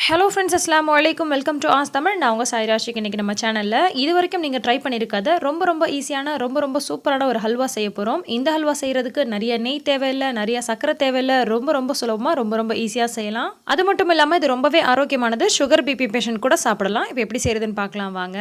Hello friends, assalamu alaikum. Welcome to Ask Tamil. நான் உங்க சாய் ராஷிக். இன்னைக்கு நம்ம சேனல்ல இதுவரைக்கும் நீங்க ட்ரை பண்ணிருக்காத ரொம்ப ஈஸியான ரொம்ப சூப்பரான ஒரு ஹல்வா செய்ய போறோம். இந்த ஹல்வா செய்யிறதுக்கு நிறைய நெய் தேவையில்லை, நிறைய சக்கரை தேவையில்லை, ரொம்ப சுலபமா ரொம்ப ஈஸியா செய்யலாம். அது மட்டும் இல்லாம இது ரொம்பவே ஆரோக்கியமானது. சுகர் பிபி பேஷண்ட் கூட சாப்பிடலாம். இப்போ எப்படி செய்யறதுன்னு பார்க்கலாம் வாங்க.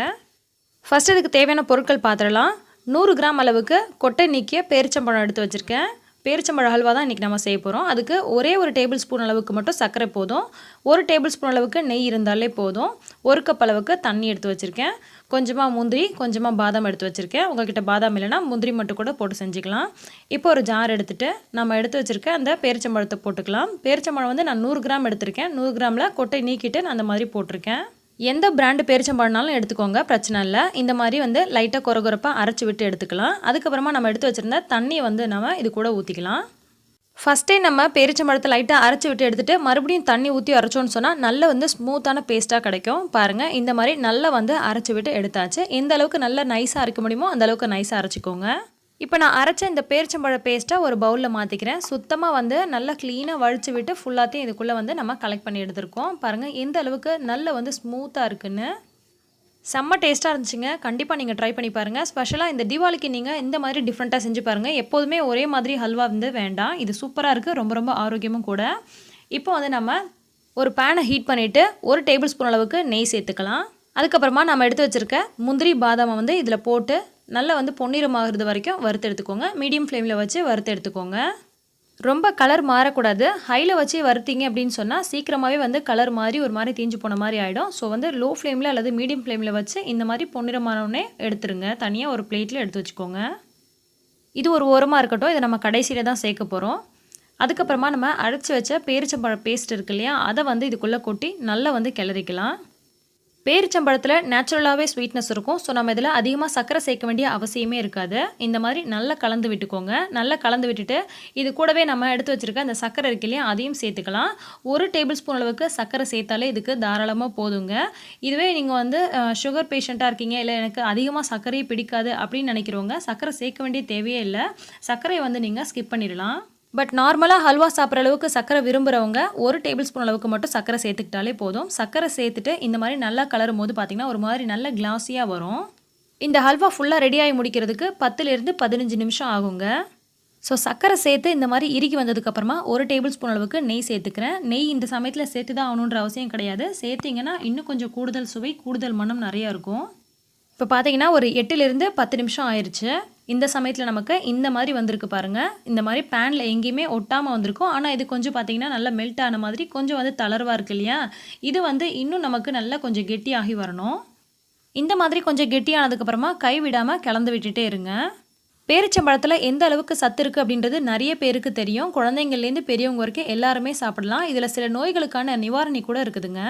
ஃபர்ஸ்ட் இதுக்கு தேவையான பொருட்கள் பார்த்துடலாம். 100 கிராம் அளவுக்கு கொட்டை நீக்கிய பேரிச்சம்பழம் எடுத்து வச்சிருக்கேன். பேரிச்சம்பழ ஹல்வா தான் இன்றைக்கி நம்ம செய்ய போகிறோம். அதுக்கு ஒரே ஒரு டேபிள் ஸ்பூன் அளவுக்கு மட்டும் சர்க்கரை போதும். ஒரு டேபிள் ஸ்பூன் அளவுக்கு நெய் இருந்தாலே போதும். ஒரு கப் அளவுக்கு தண்ணி எடுத்து வச்சுருக்கேன். கொஞ்சமாக முந்திரி, கொஞ்சமாக பாதாம் எடுத்து வச்சுருக்கேன். உங்கள்கிட்ட பாதாம் இல்லைனா முந்திரி மட்டும் கூட போட்டு செஞ்சுக்கலாம். இப்போ ஒரு ஜார் எடுத்துகிட்டு நம்ம எடுத்து வச்சுருக்க அந்த பேரிச்சம்பழத்தை போட்டுக்கலாம். பேரிச்சம்பழம் வந்து நான் 100 கிராம் எடுத்திருக்கேன். 100 கிராமில் கொட்டை நீக்கிட்டு நான் அந்த மாதிரி போட்டிருக்கேன். எந்த பிராண்டு பேரிச்சம்பழம்னாலும் எடுத்துக்கோங்க, பிரச்சனை இல்லை. இந்த மாதிரி வந்து லைட்டாக கொரகொரப்பாக அரைச்சி விட்டு எடுத்துக்கலாம். அதுக்கப்புறமா நம்ம எடுத்து வச்சுருந்த தண்ணியை வந்து நம்ம இது கூட ஊற்றிக்கலாம். ஃபஸ்ட்டே நம்ம பேரிச்சம்பழத்தை லைட்டாக அரைச்சி விட்டு எடுத்துகிட்டு மறுபடியும் தண்ணி ஊற்றி அரைச்சோன்னு சொன்னால் நல்ல வந்து ஸ்மூத்தான பேஸ்ட்டாக கிடைக்கும். பாருங்கள், இந்த மாதிரி நல்லா வந்து அரைச்சி விட்டு எடுத்தாச்சு. எந்த அளவுக்கு நல்லா நைஸாக அரைக்க முடியுமோ அந்த அளவுக்கு நைஸாக அரைச்சிக்கோங்க. இப்போ நான் அரைச்ச இந்த பேரிச்சம்பழ பேஸ்ட்டை ஒரு பவுலில் மாற்றிக்கிறேன். சுத்தமாக வந்து நல்லா க்ளீனாக வழித்து விட்டு ஃபுல்லாத்தையும் இதுக்குள்ளே வந்து நம்ம கலெக்ட் பண்ணி எடுத்துருக்கோம். பாருங்கள் எந்த அளவுக்கு நல்ல வந்து ஸ்மூத்தாக இருக்குன்னு. செம்ம டேஸ்ட்டாக இருந்துச்சுங்க. கண்டிப்பாக நீங்கள் ட்ரை பண்ணி பாருங்கள். ஸ்பெஷலாக இந்த தீபாவளிக்கு நீங்கள் இந்த மாதிரி டிஃப்ரெண்ட்டாக செஞ்சு பாருங்கள். எப்போதுமே ஒரே மாதிரி ஹல்வா வந்து வேண்டாம். இது சூப்பராக இருக்குது, ரொம்ப ஆரோக்கியமும் கூட. இப்போ வந்து நம்ம ஒரு பேனை ஹீட் பண்ணிவிட்டு ஒரு டேபிள் ஸ்பூன் அளவுக்கு நெய் சேர்த்துக்கலாம். அதுக்கப்புறமா நம்ம எடுத்து வச்சுருக்க முந்திரி பாதாமை வந்து இதில் போட்டு நல்லா வந்து பொன்னிறமாகிறது வரைக்கும் வறுத்து எடுத்துக்கோங்க. மீடியம் ஃப்ளேமில் வச்சு வறுத்து எடுத்துக்கோங்க. ரொம்ப கலர் மாறக்கூடாது. ஹையில் வச்சு வறுத்தீங்க அப்படின்னு சொன்னால் சீக்கிரமாகவே வந்து கலர் மாறி ஒரு மாதிரி தீஞ்சு போன மாதிரி ஆகிடும். ஸோ வந்து லோ ஃப்ளேமில் அல்லது மீடியம் ஃப்ளேமில் வச்சு இந்த மாதிரி பொன்னிறமானோடனே எடுத்துருங்க. தனியாக ஒரு பிளேட்டில் எடுத்து வச்சுக்கோங்க. இது ஒரு ஓரமாக இருக்கட்டும். இதை நம்ம கடைசியில் தான் சேர்க்க போகிறோம். அதுக்கப்புறமா நம்ம அரைச்சி வச்ச பேரிச்சம்பழ பேஸ்ட் இருக்கு இல்லையா, அதை வந்து இதுக்குள்ளே கொட்டி நல்லா வந்து கிளறிக்கலாம். பேரிச்சம்பழத்தில் நேச்சுரலாகவே ஸ்வீட்னஸ் இருக்கும். ஸோ நம்ம இதில் அதிகமாக சர்க்கரை சேர்க்க வேண்டிய அவசியமே இருக்காது. இந்த மாதிரி நல்லா கலந்து விட்டுக்கோங்க. நல்லா கலந்து விட்டுட்டு இது கூடவே நம்ம எடுத்து வச்சுருக்க அந்த சர்க்கரை இருக்கு இல்லையா, அதையும் சேர்த்துக்கலாம். ஒரு டேபிள் ஸ்பூன் அளவுக்கு சர்க்கரை சேர்த்தாலே இதுக்கு தாராளமாக போதுங்க. இதுவே நீங்கள் வந்து சுகர் பேஷண்ட்டாக இருக்கீங்க, இல்லை எனக்கு அதிகமாக சர்க்கரையே பிடிக்காது அப்படின்னு நினைக்கிறவங்க சர்க்கரை சேர்க்க வேண்டிய தேவையே இல்லை. சர்க்கரையை வந்து நீங்கள் ஸ்கிப் பண்ணிடலாம். பட் நார்மலாக ஹல்வா சாப்பிட்ற அளவுக்கு சர்க்கரை விரும்புகிறவங்க ஒரு டேபிள் ஸ்பூன் அளவுக்கு மட்டும் சர்க்கரை சேர்த்துக்கிட்டாலே போதும். சர்க்கரை சேர்த்துட்டு இந்த மாதிரி நல்லா கலரும் போது பார்த்திங்கன்னா ஒரு மாதிரி நல்ல கிளாஸியாக வரும். இந்த ஹல்வா ஃபுல்லாக ரெடியாகி முடிக்கிறதுக்கு 10லேருந்து 15 நிமிஷம் ஆகுங்க. ஸோ சர்க்கரை சேர்த்து இந்த மாதிரி இறுக்கி வந்ததுக்கப்புறமா ஒரு டேபிள் ஸ்பூன் அளவுக்கு நெய் சேர்த்துக்கிறேன். நெய் இந்த சமயத்தில் சேர்த்து தான் ஆகணுன்ற அவசியம் கிடையாது. சேர்த்திங்கன்னா இன்னும் கொஞ்சம் கூடுதல் சுவை, கூடுதல் மனம் நிறையா இருக்கும். இப்போ பார்த்தீங்கன்னா ஒரு 8லேருந்து 10 நிமிஷம் ஆயிடுச்சு. இந்த சமயத்தில் நமக்கு இந்த மாதிரி வந்திருக்கு பாருங்கள். இந்த மாதிரி பேனில் எங்கேயுமே ஒட்டாமல் வந்திருக்கும். ஆனால் இது கொஞ்சம் பார்த்தீங்கன்னா நல்லா மெல்ட் ஆன மாதிரி கொஞ்சம் வந்து தளர்வாக இருக்கு இல்லையா, இது வந்து இன்னும் நமக்கு நல்லா கொஞ்சம் கெட்டியாகி வரணும். இந்த மாதிரி கொஞ்சம் கெட்டியானதுக்கப்புறமா கை விடாமல் கலந்து விட்டுட்டே இருங்க. பேரிச்சம்பழத்தில் எந்த அளவுக்கு சத்து இருக்குது அப்படின்றது நிறைய பேருக்கு தெரியும். குழந்தைங்கள்லேருந்து பெரியவங்க வரைக்கும் எல்லாருமே சாப்பிடலாம். இதில் சில நோய்களுக்கான நிவாரணி கூட இருக்குதுங்க.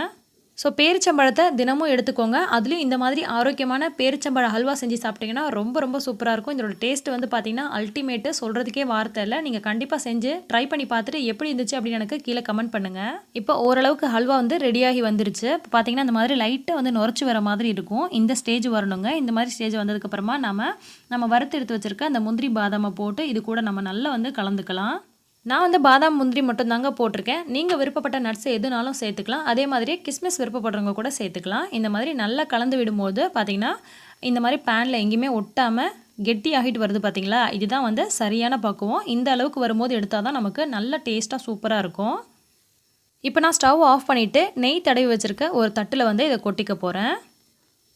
ஸோ பேரிச்சம்பழத்தை தினமும் எடுத்துக்கோங்க. அதுலேயும் இந்த மாதிரி ஆரோக்கியமான பேரிச்சம்பழ ஹல்வா செஞ்சு சாப்பிட்டிங்கன்னா ரொம்ப சூப்பராக இருக்கும். இதோட டேஸ்ட் வந்து பார்த்திங்கன்னா அல்டிமேட்டு, சொல்கிறதுக்கே வார்த்தை இல்லை. நீங்கள் கண்டிப்பாக செஞ்சு ட்ரை பண்ணி பார்த்துட்டு எப்படி இருந்துச்சு அப்படின்னு எனக்கு கீழே கமெண்ட் பண்ணுங்கள். இப்போ ஓரளவுக்கு ஹல்வா வந்து ரெடியாகி வந்துருச்சு. இப்போ பார்த்திங்கன்னா இந்த மாதிரி லைட்டாக வந்து நுரைச்சி வர மாதிரி இருக்கும். இந்த ஸ்டேஜ் வரணுங்க. இந்த மாதிரி ஸ்டேஜ் வந்ததுக்கப்புறமா நம்ம வறுத்து எடுத்து வச்சுருக்க அந்த முந்திரி பாதாமை போட்டு இது கூட நம்ம நல்லா வந்து கலந்துக்கலாம். நான் வந்து பாதாம் முந்திரி மட்டும் தாங்க போட்டிருக்கேன். நீங்கள் விருப்பப்பட்ட நட்ஸ் எதுனாலும் சேர்த்துக்கலாம். அதே மாதிரி கிஸ்மிஸ் விருப்பப்படுறவங்க கூட சேர்த்துக்கலாம். இந்த மாதிரி நல்லா கலந்து விடும்போது பார்த்திங்கன்னா இந்த மாதிரி பேனில் எங்கேயுமே ஒட்டாமல் கெட்டி ஆகிட்டு வருது பார்த்திங்களா, இதுதான் வந்து சரியான பக்குவம். இந்த அளவுக்கு வரும்போது எடுத்தால் தான் நமக்கு நல்ல டேஸ்ட்டாக சூப்பராக இருக்கும். இப்போ நான் ஸ்டவ் ஆஃப் பண்ணிவிட்டு நெய் தடவி வச்சுருக்க ஒரு தட்டில் வந்து இதை கொட்டிக்க போகிறேன்.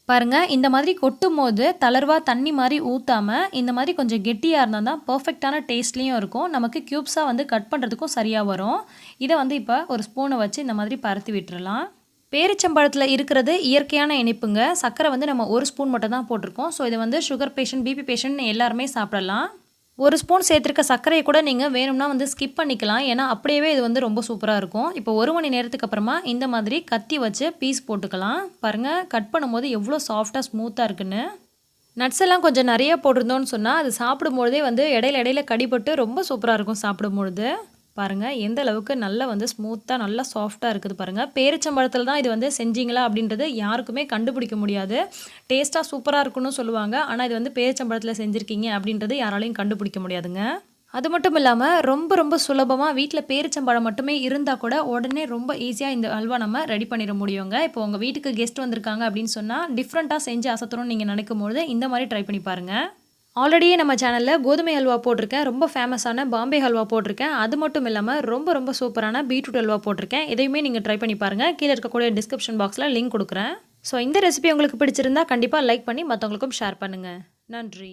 பாருங்கள், இந்த மாதிரி கொட்டும் போது தளர்வாக தண்ணி மாதிரி ஊற்றாமல் இந்த மாதிரி கொஞ்சம் கெட்டியாக இருந்தால் தான் பர்ஃபெக்டான டேஸ்ட்லேயும் இருக்கும். நமக்கு க்யூப்ஸாக வந்து கட் பண்ணுறதுக்கும் சரியாக வரும். இதை வந்து இப்போ ஒரு ஸ்பூனை வச்சு இந்த மாதிரி பரத்தி விட்டுறலாம். பேரிச்சம்பழத்தில் இருக்கிறது இயற்கையான இனிப்புங்க. சர்க்கரை வந்து நம்ம ஒரு ஸ்பூன் மட்டும் தான் போட்டிருக்கோம். ஸோ இதை வந்து சுகர் பேஷண்ட், பிபி பேஷண்ட் எல்லாருமே சாப்பிடலாம். ஒரு ஸ்பூன் சேர்த்துருக்க சர்க்கரையை கூட நீங்கள் வேணும்னா வந்து ஸ்கிப் பண்ணிக்கலாம். ஏன்னா அப்படியே இது வந்து ரொம்ப சூப்பராக இருக்கும். இப்போ 1 மணி நேரத்துக்கு அப்புறமா இந்த மாதிரி கத்தி வச்சு பீஸ் போட்டுக்கலாம். பாருங்கள், கட் பண்ணும்போது எவ்வளோ சாஃப்டாக ஸ்மூத்தாக இருக்குன்னு. நட்ஸ் எல்லாம் கொஞ்சம் நிறைய போட்டிருந்தோன்னு சொன்னால் அது சாப்பிடும்பொழுதே வந்து இடையில கடிபட்டு ரொம்ப சூப்பராக இருக்கும் சாப்பிடும்பொழுது. பாருங்கள் எந்த அளவுக்கு நல்லா வந்து ஸ்மூத்தாக நல்லா சாஃப்டாக இருக்குது பாருங்கள். பேரிச்சம்பழத்தில் தான் இது வந்து செஞ்சீங்களா அப்படின்றது யாருக்குமே கண்டுபிடிக்க முடியாது. டேஸ்ட்டாக சூப்பராக இருக்குன்னு சொல்லுவாங்க. ஆனால் இது வந்து பேரிச்சம்பழத்தில் செஞ்சுருக்கீங்க அப்படின்றது யாராலையும் கண்டுபிடிக்க முடியாதுங்க. அது மட்டும் இல்லாம ரொம்ப ரொம்ப சுலபமா வீட்ல பேரிச்சம்பழம் மட்டுமே இருந்தா கூட உடனே ரொம்ப ஈஸியா இந்த அல்வா நம்ம ரெடி பண்ணிற முடியுங்க. இப்போ உங்க வீட்டுக்கு கெஸ்ட் வந்திருக்காங்க அப்படின்னு சொன்னா, டிஃபரண்டா செஞ்சு அசத்தணும்னு நீங்க நினைக்கும்பொழுது இந்த மாரி ட்ரை பண்ணி பாருங்க. ஆல்ரெடியே நம்ம சேனல்ல கோதுமை ஹல்வா போட்டிருக்கேன். ரொம்ப ஃபேமஸான பாம்பே ஹல்வா போட்டிருக்கேன். அது மட்டும் இல்லாம ரொம்ப ரொம்ப சூப்பரான பீட்ரூட் ஹல்வா போட்டிருக்கேன். இதையுமே நீங்க ட்ரை பண்ணி பாருங்க. கீழ இருக்கக்கூடிய டிஸ்கிரிப்ஷன் பாக்ஸ்ல லிங்க் குடுக்குறேன். ஸோ இந்த ரெசிபி உங்களுக்கு பிடிச்சிருந்தா கண்டிப்பா லைக் பண்ணி மத்தவங்களுக்கும் ஷேர் பண்ணுங்க. நன்றி.